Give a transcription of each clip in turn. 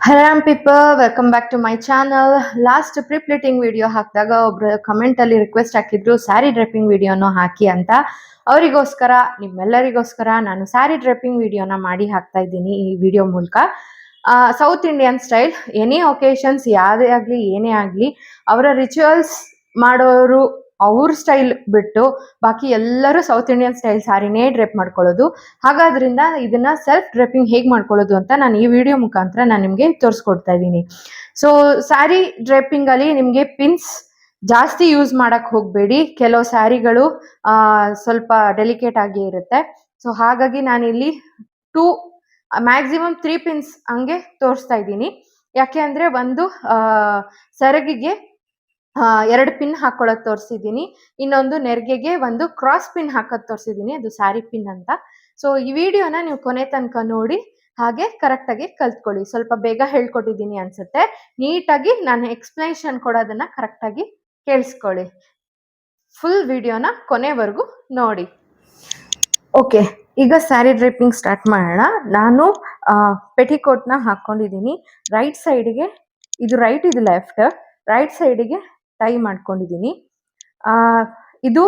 Hello people, welcome back to my channel. Last prepleating video ಹಾಕಿದಾಗ ಒಬ್ರು comment ಅಲ್ಲಿ request ಹಾಕಿದ್ರು ಸ್ಯಾರಿ ಡ್ರೆಪಿಂಗ್ ವಿಡಿಯೋನು ಹಾಕಿ ಅಂತ. ಅವರಿಗೋಸ್ಕರ, ನಿಮ್ಮೆಲ್ಲರಿಗೋಸ್ಕರ ನಾನು ಸ್ಯಾರಿ ಡ್ರೆಪಿಂಗ್ ವಿಡಿಯೋನ ಮಾಡಿ ಹಾಕ್ತಾ ಇದ್ದೀನಿ ಈ ವಿಡಿಯೋ ಮೂಲಕ. South Indian style, any occasions ಯಾವುದೇ ಆಗಲಿ ಏನೇ ಆಗಲಿ ಅವರ ರಿಚುವಲ್ಸ್ ಮಾಡೋರು ಅವ್ರ ಸ್ಟೈಲ್ ಬಿಟ್ಟು ಬಾಕಿ ಎಲ್ಲರೂ ಸೌತ್ ಇಂಡಿಯನ್ ಸ್ಟೈಲ್ ಸ್ಯಾರಿನೇ ಡ್ರೆಪ್ ಮಾಡ್ಕೊಳ್ಳೋದು. ಹಾಗಾದ್ರಿಂದ ಇದನ್ನ ಸೆಲ್ಫ್ ಡ್ರೆಪಿಂಗ್ ಹೇಗೆ ಮಾಡ್ಕೊಳ್ಳೋದು ಅಂತ ನಾನು ಈ ವಿಡಿಯೋ ಮುಖಾಂತರ ನಾನು ನಿಮಗೆ ತೋರಿಸ್ಕೊಡ್ತಾ ಇದ್ದೀನಿ. ಸೊ ಸ್ಯಾರಿ ಡ್ರೆಪಿಂಗ್ ಅಲ್ಲಿ ನಿಮಗೆ ಪಿನ್ಸ್ ಜಾಸ್ತಿ ಯೂಸ್ ಮಾಡಕ್ ಹೋಗಬೇಡಿ. ಕೆಲವು ಸ್ಯಾರಿಗಳು ಸ್ವಲ್ಪ ಡೆಲಿಕೇಟ್ ಆಗಿ ಇರುತ್ತೆ. ಸೊ ಹಾಗಾಗಿ ನಾನಿಲ್ಲಿ 2 ಮ್ಯಾಕ್ಸಿಮಮ್ 3 ಪಿನ್ಸ್ ಹಂಗೆ ತೋರಿಸ್ತಾ ಇದ್ದೀನಿ. ಯಾಕೆ ಅಂದ್ರೆ ಒಂದು ಸೆರಗಿಗೆ 2 ಪಿನ್ ಹಾಕೊಳ್ಳೋದು ತೋರಿಸಿದ್ದೀನಿ, ಇನ್ನೊಂದು ನೆರಿಗೆಗೆ ಒಂದು ಕ್ರಾಸ್ ಪಿನ್ ಹಾಕೋದು ತೋರಿಸಿದ್ದೀನಿ, ಅದು ಸ್ಯಾರಿ ಪಿನ್ ಅಂತ. ಸೊ ಈ ವಿಡಿಯೋನ ನೀವು ಕೊನೆ ತನಕ ನೋಡಿ ಹಾಗೆ ಕರೆಕ್ಟಾಗಿ ಕಲ್ತ್ಕೊಳ್ಳಿ. ಸ್ವಲ್ಪ ಬೇಗ ಹೇಳ್ಕೊಟ್ಟಿದ್ದೀನಿ ಅನ್ಸುತ್ತೆ. ನೀಟಾಗಿ ನಾನು ಎಕ್ಸ್ಪ್ಲನೇಷನ್ ಕೊಡೋದನ್ನ ಕರೆಕ್ಟಾಗಿ ಕೇಳಿಸ್ಕೊಳ್ಳಿ. ಫುಲ್ ವಿಡಿಯೋನ ಕೊನೆವರೆಗೂ ನೋಡಿ. ಓಕೆ, ಈಗ ಸ್ಯಾರಿ ಡ್ರೇಪಿಂಗ್ ಸ್ಟಾರ್ಟ್ ಮಾಡೋಣ. ನಾನು ಪೆಟಿಕೋಟ್ನ ಹಾಕ್ಕೊಂಡಿದ್ದೀನಿ. ರೈಟ್ ಸೈಡ್ಗೆ, ಇದು ರೈಟ್ ಇದು ಲೆಫ್ಟ್, ರೈಟ್ ಸೈಡಿಗೆ ಟೈ ಮಾಡ್ಕೊಂಡಿದ್ದೀನಿ. ಇದು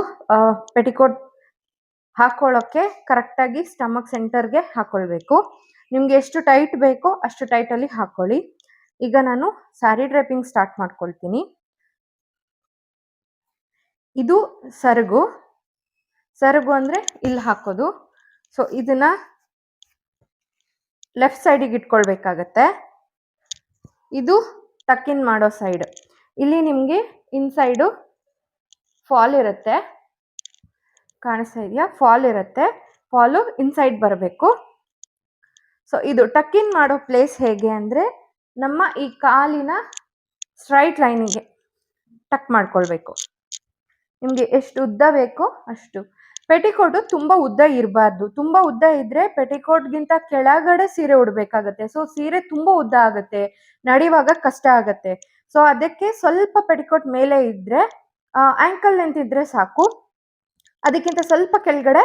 ಪೆಟಿಕೋಟ್ ಹಾಕೊಳ್ಳೋಕ್ಕೆ ಕರೆಕ್ಟಾಗಿ ಸ್ಟಮಕ್ ಸೆಂಟರ್ಗೆ ಹಾಕೊಳ್ಬೇಕು. ನಿಮ್ಗೆ ಎಷ್ಟು ಟೈಟ್ ಬೇಕೋ ಅಷ್ಟು ಟೈಟಲ್ಲಿ ಹಾಕೊಳ್ಳಿ. ಈಗ ನಾನು ಸ್ಯಾರಿ ಡ್ರೇಪಿಂಗ್ ಸ್ಟಾರ್ಟ್ ಮಾಡ್ಕೊಳ್ತೀನಿ. ಇದು ಸೆರಗು ಅಂದ್ರೆ ಇಲ್ಲಿ ಹಾಕೋದು. ಸೊ ಇದನ್ನ ಲೆಫ್ಟ್ ಸೈಡಿಗೆ ಇಟ್ಕೊಳ್ಬೇಕಾಗತ್ತೆ. ಇದು ಟಕ್ ಇನ್ ಮಾಡೋ ಸೈಡ್. ಇಲ್ಲಿ ನಿಮಗೆ ಇನ್ಸೈಡು ಫಾಲ್ ಇರುತ್ತೆ, ಕಾಣಿಸ್ತಾ ಇದೆಯಾ? ಫಾಲ್ ಇರುತ್ತೆ, ಫಾಲು ಇನ್ಸೈಡ್ ಬರಬೇಕು. ಸೊ ಇದು ಟಕ್ ಇನ್ ಮಾಡೋ ಪ್ಲೇಸ್ ಹೇಗೆ ಅಂದರೆ, ನಮ್ಮ ಈ ಕಾಲಿನ ಸ್ಟ್ರೈಟ್ ಲೈನಿಗೆ ಟಕ್ ಮಾಡ್ಕೊಳ್ಬೇಕು. ನಿಮಗೆ ಎಷ್ಟು ಉದ್ದ ಬೇಕೋ ಅಷ್ಟು. ಪೆಟಿಕೋಟು ತುಂಬ ಉದ್ದ ಇರಬಾರ್ದು. ತುಂಬ ಉದ್ದ ಇದ್ರೆ ಪೆಟಿಕೋಟ್ಗಿಂತ ಕೆಳಗಡೆ ಸೀರೆ ಉಡಬೇಕಾಗತ್ತೆ. ಸೊ ಸೀರೆ ತುಂಬ ಉದ್ದ ಆಗುತ್ತೆ, ನಡೆಯುವಾಗ ಕಷ್ಟ ಆಗುತ್ತೆ. ಸೊ ಅದಕ್ಕೆ ಸ್ವಲ್ಪ ಪೆಟಿಕೋಟ್ ಮೇಲೆ ಇದ್ರೆ, ಆ್ಯಂಕಲ್ ಲೆಂತ್ ಇದ್ರೆ ಸಾಕು. ಅದಕ್ಕಿಂತ ಸ್ವಲ್ಪ ಕೆಳಗಡೆ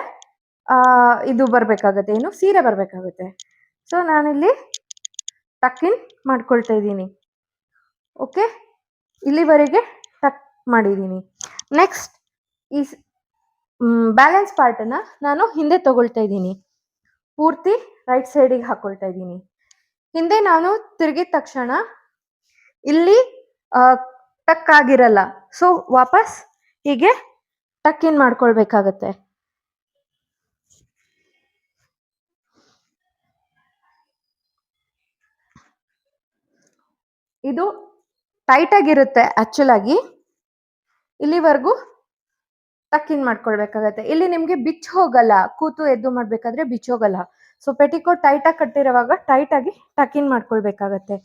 ಇದು ಬರಬೇಕಾಗತ್ತೆ, ಏನು ಸೀರೆ ಬರಬೇಕಾಗುತ್ತೆ. ಸೊ ನಾನಿಲ್ಲಿ ಟಕ್ ಇನ್ ಮಾಡ್ಕೊಳ್ತಾ ಇದ್ದೀನಿ. ಓಕೆ, ಇಲ್ಲಿವರೆಗೆ ಟಕ್ ಮಾಡಿದ್ದೀನಿ. ನೆಕ್ಸ್ಟ್ ಈ ಬ್ಯಾಲೆನ್ಸ್ ಪಾರ್ಟನ್ನು ನಾನು ಹಿಂದೆ ತಗೊಳ್ತಾ ಇದ್ದೀನಿ. ಪೂರ್ತಿ ರೈಟ್ ಸೈಡಿಗೆ ಹಾಕೊಳ್ತಾ ಇದ್ದೀನಿ. ಹಿಂದೆ ನಾನು ತಿರುಗಿದ ತಕ್ಷಣ ಇಲ್ಲಿ ಟಕ್ ಆಗಿರಲ್ಲ. ಸೊ ವಾಪಸ್ ಹೀಗೆ ಟಕ್ ಇನ್ ಮಾಡ್ಕೊಳ್ಬೇಕಾಗತ್ತೆ. ಇದು ಟೈಟ್ ಆಗಿರುತ್ತೆ ಆಕ್ಚುಲ್ ಆಗಿ. ಇಲ್ಲಿವರೆಗೂ ಟಕ್ ಇನ್ ಮಾಡ್ಕೊಳ್ಬೇಕಾಗತ್ತೆ. ಇಲ್ಲಿ ನಿಮ್ಗೆ ಬಿಚ್ಚ ಹೋಗಲ್ಲ, ಕೂತು ಎದ್ದು ಮಾಡ್ಬೇಕಾದ್ರೆ ಬಿಚ್ಚೋಗಲ್ಲ. ಸೊ ಪೆಟಿಕೋಟ್ ಟೈಟ್ ಆಗಿ ಕಟ್ಟಿರುವಾಗ ಟೈಟ್ ಆಗಿ ಟಕ್ ಇನ್ ಮಾಡ್ಕೊಳ್ಬೇಕಾಗತ್ತೆ.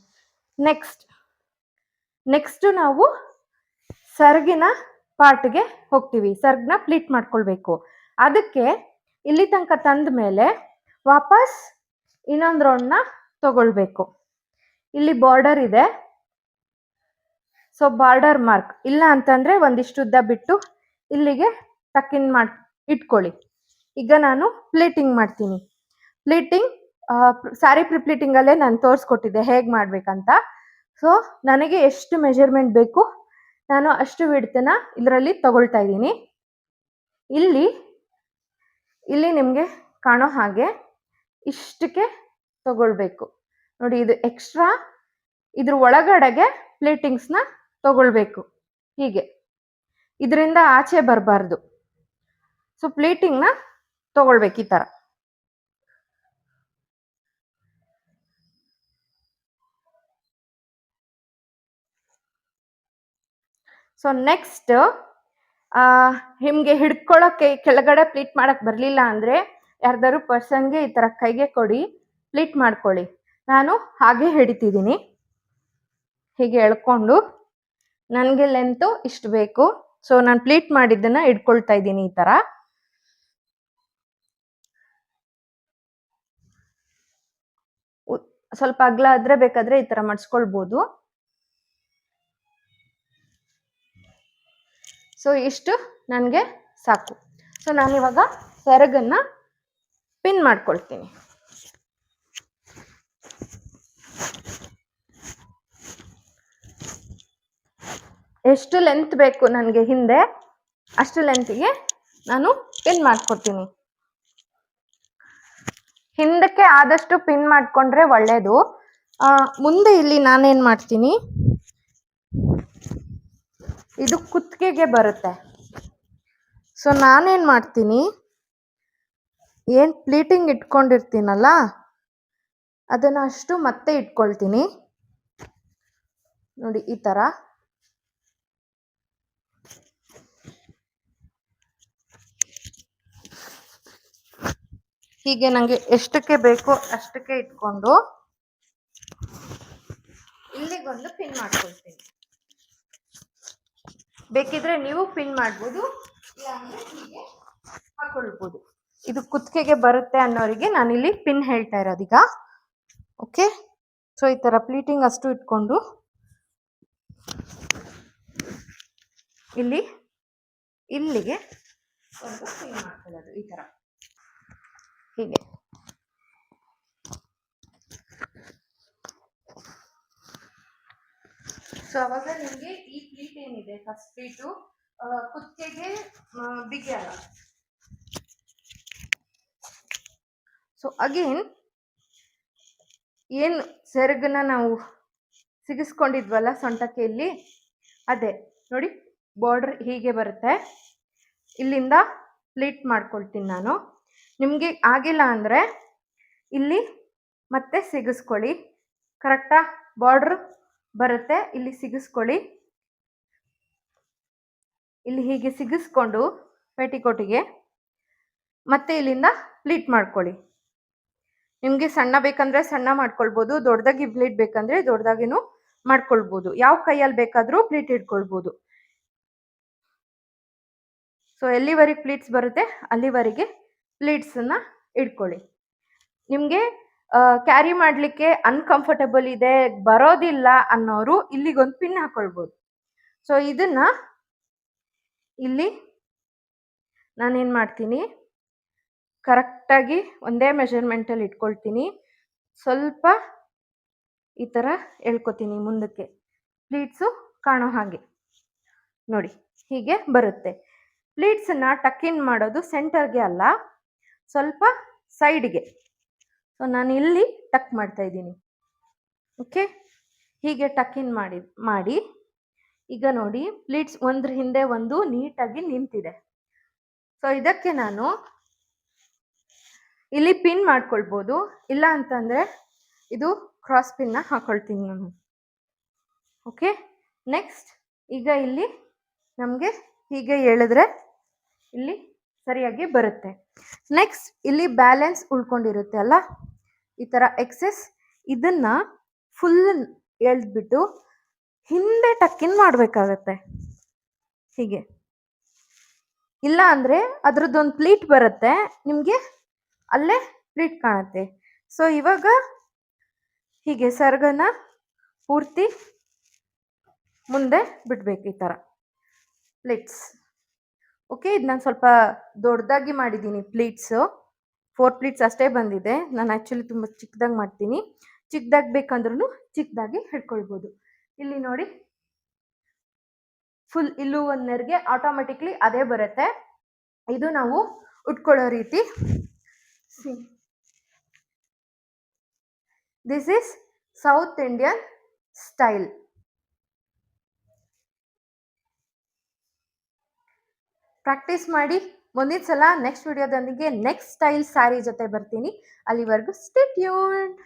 ನೆಕ್ಸ್ಟ್ ನಾವು ಸೆರಗಿನ ಪಾರ್ಟ್ಗೆ ಹೋಗ್ತೀವಿ. ಸೆರಗ್ನ ಪ್ಲೀಟ್ ಮಾಡ್ಕೊಳ್ಬೇಕು. ಅದಕ್ಕೆ ಇಲ್ಲಿ ತನಕ ತಂದ ಮೇಲೆ ವಾಪಸ್ ಇನ್ನೊಂದು ರೌಂಡ್ನ ತಗೊಳ್ಬೇಕು. ಇಲ್ಲಿ ಬಾರ್ಡರ್ ಇದೆ, ಸೊ ಬಾರ್ಡರ್ ಮಾರ್ಕ್ ಇಲ್ಲ ಅಂತಂದ್ರೆ ಒಂದಿಷ್ಟು ಉದ್ದ ಬಿಟ್ಟು ಇಲ್ಲಿಗೆ ಟಕ್ ಇನ್ ಮಾಡಿ ಇಟ್ಕೊಳ್ಳಿ. ಈಗ ನಾನು ಪ್ಲೀಟಿಂಗ್ ಮಾಡ್ತೀನಿ. ಪ್ಲೀಟಿಂಗ್ ಸ್ಯಾರಿ ಪ್ರಿಪ್ಲೀಟಿಂಗ್ ಅಲ್ಲೇ ನಾನು ತೋರಿಸ್ಕೊಟ್ಟಿದ್ದೆ ಹೇಗೆ ಮಾಡ್ಬೇಕಂತ. ಸೊ ನನಗೆ ಎಷ್ಟು ಮೆಜರ್ಮೆಂಟ್ ಬೇಕು ನಾನು ಅಷ್ಟು ವಿಡ್ತನ್ನ ಇದರಲ್ಲಿ ತಗೊಳ್ತಾ ಇದ್ದೀನಿ. ಇಲ್ಲಿ ನಿಮಗೆ ಕಾಣೋ ಹಾಗೆ ಇಷ್ಟಕ್ಕೆ ತಗೊಳ್ಬೇಕು ನೋಡಿ. ಇದು ಎಕ್ಸ್ಟ್ರಾ, ಇದ್ರ ಒಳಗಡೆಗೆ ಪ್ಲೇಟಿಂಗ್ಸ್ನ ತಗೊಳ್ಬೇಕು. ಹೀಗೆ ಇದರಿಂದ ಆಚೆ ಬರಬಾರ್ದು. ಸೊ ಪ್ಲೇಟಿಂಗ್ನ ತಗೊಳ್ಬೇಕು ಈ ಥರ. ಸೊ ನೆಕ್ಸ್ಟ್ ನಿಮಗೆ ಹಿಡ್ಕೊಳ್ಳೋಕ್ಕೆ ಕೆಳಗಡೆ ಪ್ಲೀಟ್ ಮಾಡಕ್ಕೆ ಬರಲಿಲ್ಲ ಅಂದರೆ ಯಾರ್ದಾರು ಪರ್ಸನ್ಗೆ ಈ ಥರ ಕೈಗೆ ಕೊಡಿ, ಪ್ಲೀಟ್ ಮಾಡ್ಕೊಳ್ಳಿ. ನಾನು ಹಾಗೆ ಹಿಡಿತಿದ್ದೀನಿ. ಹೀಗೆ ಎಳ್ಕೊಂಡು ನನಗೆ ಲೆಂತು ಇಷ್ಟು ಬೇಕು. ಸೊ ನಾನು ಪ್ಲೀಟ್ ಮಾಡಿದ್ದನ್ನ ಇಟ್ಕೊಳ್ತಾ ಇದ್ದೀನಿ ಈ ಥರ. ಸ್ವಲ್ಪ ಅಗಲ ಆದ್ರೆ ಬೇಕಾದ್ರೆ ಈ ಥರ ಮಡ್ಸ್ಕೊಳ್ಬೋದು. ಸೊ ಇಷ್ಟು ನನಗೆ ಸಾಕು. ಸೊ ನಾನಿವಾಗ ಸೆರಗನ್ನ ಪಿನ್ ಮಾಡ್ಕೊಳ್ತೀನಿ. ಎಷ್ಟು ಲೆಂತ್ ಬೇಕು ನನಗೆ ಹಿಂದೆ ಅಷ್ಟು ಲೆಂತ್ಗೆ ನಾನು ಪಿನ್ ಮಾಡ್ಕೊಡ್ತೀನಿ. ಹಿಂದಕ್ಕೆ ಆದಷ್ಟು ಪಿನ್ ಮಾಡ್ಕೊಂಡ್ರೆ ಒಳ್ಳೇದು. ಮುಂದೆ ಇಲ್ಲಿ ನಾನೇನು ಮಾಡ್ತೀನಿ, ಇದು ಕುತ್ತಿಗೆಗೆ ಬರುತ್ತೆ. ಸೊ ನಾನೇನು ಮಾಡ್ತೀನಿ, ಏನು ಪ್ಲೀಟಿಂಗ್ ಇಟ್ಕೊಂಡಿರ್ತೀನಲ್ಲ ಅದನ್ನು ಅಷ್ಟು ಮತ್ತೆ ಇಟ್ಕೊಳ್ತೀನಿ. ನೋಡಿ ಈ ಥರ. ಹೀಗೆ ನನಗೆ ಎಷ್ಟಕ್ಕೆ ಬೇಕೋ ಅಷ್ಟಕ್ಕೆ ಇಟ್ಕೊಂಡು ಇಲ್ಲಿಗೊಂದು ಪಿನ್ ಮಾಡ್ಕೊಳ್ತೀನಿ. ಬೇಕಿದ್ರೆ ನೀವು ಪಿನ್ ಮಾಡ್ಬೋದು, ಇಲ್ಲಾಂದ್ರೆ ಹೀಗೆ ಹಾಕೊಳ್ಬೋದು. ಇದು ಕುತ್ತಿಗೆಗೆ ಬರುತ್ತೆ ಅನ್ನೋರಿಗೆ ನಾನಿಲ್ಲಿ ಪಿನ್ ಹೇಳ್ತಾ ಇರೋದೀಗ. ಓಕೆ, ಸೊ ಈ ಥರ ಪ್ಲೀಟಿಂಗ್ ಅಷ್ಟು ಇಟ್ಕೊಂಡು ಇಲ್ಲಿಗೆ ಒಂದು ಪಿನ್ ಮಾಡ್ಕೊಳ್ಳೋದು ಈ ಥರ ಹೀಗೆ. ಸೊ ಅವಾಗ ನಿಮಗೆ ಈ ಪ್ಲೀಟ್ ಏನಿದೆ ಫಸ್ಟ್ ಪ್ಲೀಟು ಕುತ್ತಿಗೆಗೆ ಬಿಗಿಯಲ್ಲ. ಸೊ ಅಗೇನ್ ಏನು ಸೆರಗನ್ನ ನಾವು ಸಿಗಿಸ್ಕೊಂಡಿದ್ವಲ್ಲ ಸೊಂಟಕ್ಕೆ ಇಲ್ಲಿ, ಅದೇ ನೋಡಿ ಬಾರ್ಡರ್ ಹೀಗೆ ಬರುತ್ತೆ. ಇಲ್ಲಿಂದ ಪ್ಲೀಟ್ ಮಾಡ್ಕೊಳ್ತೀನಿ ನಾನು. ನಿಮಗೆ ಆಗಿಲ್ಲ ಅಂದರೆ ಇಲ್ಲಿ ಮತ್ತೆ ಸಿಗಿಸ್ಕೊಳ್ಳಿ. ಕರೆಕ್ಟಾ ಬಾರ್ಡ್ರ್ ಬರುತ್ತೆ, ಇಲ್ಲಿ ಸಿಗಿಸ್ಕೊಳ್ಳಿ. ಇಲ್ಲಿ ಹೀಗೆ ಸಿಗಿಸ್ಕೊಂಡು ಪೇಟಿಕೋಟಿಗೆ ಮತ್ತೆ ಇಲ್ಲಿಂದ ಪ್ಲೀಟ್ ಮಾಡ್ಕೊಳ್ಳಿ. ನಿಮಗೆ ಸಣ್ಣ ಬೇಕಂದ್ರೆ ಸಣ್ಣ ಮಾಡ್ಕೊಳ್ಬೋದು, ದೊಡ್ಡದಾಗಿ ಪ್ಲೀಟ್ ಬೇಕಂದ್ರೆ ದೊಡ್ಡದಾಗಿನೂ ಮಾಡ್ಕೊಳ್ಬೋದು. ಯಾವ ಕೈಯಲ್ಲಿ ಬೇಕಾದರೂ ಪ್ಲೀಟ್ ಇಟ್ಕೊಳ್ಬೋದು. ಸೊ ಎಲ್ಲಿವರೆಗೆ ಪ್ಲೀಟ್ಸ್ ಬರುತ್ತೆ ಅಲ್ಲಿವರೆಗೆ ಪ್ಲೀಟ್ಸನ್ನು ಇಟ್ಕೊಳ್ಳಿ. ನಿಮಗೆ ಕ್ಯಾರಿ ಮಾಡಲಿಕ್ಕೆ ಅನ್ಕಂಫರ್ಟಬಲ್ ಇದೆ, ಬರೋದಿಲ್ಲ ಅನ್ನೋರು ಇಲ್ಲಿಗೊಂದು ಪಿನ್ ಹಾಕೊಳ್ಬೋದು. ಸೊ ಇದನ್ನು ಇಲ್ಲಿ ನಾನೇನು ಮಾಡ್ತೀನಿ, ಕರೆಕ್ಟಾಗಿ ಒಂದೇ ಮೆಷರ್ಮೆಂಟಲ್ಲಿ ಇಟ್ಕೊಳ್ತೀನಿ. ಸ್ವಲ್ಪ ಈ ಥರ ಎಳ್ಕೊತೀನಿ ಮುಂದಕ್ಕೆ, ಪ್ಲೀಟ್ಸು ಕಾಣೋ ಹಾಗೆ. ನೋಡಿ ಹೀಗೆ ಬರುತ್ತೆ. ಪ್ಲೀಟ್ಸನ್ನು ಟಕ್ ಇನ್ ಮಾಡೋದು ಸೆಂಟರ್ಗೆ ಅಲ್ಲ, ಸ್ವಲ್ಪ ಸೈಡ್ಗೆ. ಸೊ ನಾನು ಇಲ್ಲಿ ಟಕ್ ಮಾಡ್ತಾ ಇದ್ದೀನಿ. ಓಕೆ, ಹೀಗೆ ಟಕ್ ಇನ್ ಮಾಡಿ ಈಗ ನೋಡಿ ಪ್ಲೀಟ್ಸ್ ಒಂದ್ರ ಹಿಂದೆ ಒಂದು ನೀಟಾಗಿ ನಿಂತಿದೆ. ಸೊ ಇದಕ್ಕೆ ನಾನು ಇಲ್ಲಿ ಪಿನ್ ಮಾಡ್ಕೊಳ್ಬೋದು, ಇಲ್ಲ ಅಂತಂದರೆ ಇದು ಕ್ರಾಸ್ ಪಿನ್ನ ಹಾಕೊಳ್ತೀನಿ ನಾನು. ಓಕೆ, ನೆಕ್ಸ್ಟ್ ಈಗ ಇಲ್ಲಿ ನಮಗೆ ಹೀಗೆ ಎಳೆದ್ರೆ ಇಲ್ಲಿ ಸರಿಯಾಗಿ ಬರುತ್ತೆ. ನೆಕ್ಸ್ಟ್ ಇಲ್ಲಿ ಬ್ಯಾಲೆನ್ಸ್ ಉಳ್ಕೊಂಡಿರುತ್ತೆ ಅಲ್ಲ, ಈ ಥರ ಎಕ್ಸೆಸ್, ಇದನ್ನು ಫುಲ್ ಎಳೆದ್ಬಿಟ್ಟು ಹಿಂದೆ ಟಕ್ಕಿನ್ ಮಾಡಬೇಕಾಗತ್ತೆ ಹೀಗೆ. ಇಲ್ಲ ಅಂದರೆ ಅದ್ರದ್ದೊಂದು ಪ್ಲೀಟ್ ಬರುತ್ತೆ, ನಿಮಗೆ ಅಲ್ಲೇ ಪ್ಲೀಟ್ ಕಾಣುತ್ತೆ. ಸೊ ಇವಾಗ ಹೀಗೆ ಸೆರಗನ್ನ ಪೂರ್ತಿ ಮುಂದೆ ಬಿಡಬೇಕು ಈ ಥರ ಪ್ಲೀಟ್ಸ್. ಓಕೆ, ಇದು ನಾನು ಸ್ವಲ್ಪ ದೊಡ್ಡದಾಗಿ ಮಾಡಿದ್ದೀನಿ ಪ್ಲೀಟ್ಸು. 4 ಪ್ಲೀಟ್ಸ್ ಅಷ್ಟೇ ಬಂದಿದೆ. ನಾನು ಆ್ಯಕ್ಚುಲಿ ತುಂಬ ಚಿಕ್ಕದಾಗಿ ಮಾಡ್ತೀನಿ. ಚಿಕ್ಕದಾಗಿ ಬೇಕಂದ್ರೂ ಚಿಕ್ಕದಾಗಿ ಹಿಡ್ಕೊಳ್ಬೋದು. ಇಲ್ಲಿ ನೋಡಿ ಫುಲ್ ಇಲ್ಲೂ ಒಂದು ನೆರಿಗೆ ಆಟೋಮೆಟಿಕ್ಲಿ ಅದೇ ಬರುತ್ತೆ. ಇದು ನಾವು ಉಟ್ಕೊಳ್ಳೋ ರೀತಿ. This is south Indian style. Practice ಮಾಡಿ. ಮುಂದಿನ ಸಲ ನೆಕ್ಸ್ಟ್ ವಿಡಿಯೋದೊಂದಿಗೆ ನೆಕ್ಸ್ಟ್ ಸ್ಟೈಲ್ ಸ್ಯಾರಿ ಜೊತೆ ಬರ್ತೀನಿ. ಅಲ್ಲಿವರೆಗೂ ಸ್ಟೇ ಟ್ಯೂನ್ಡ್.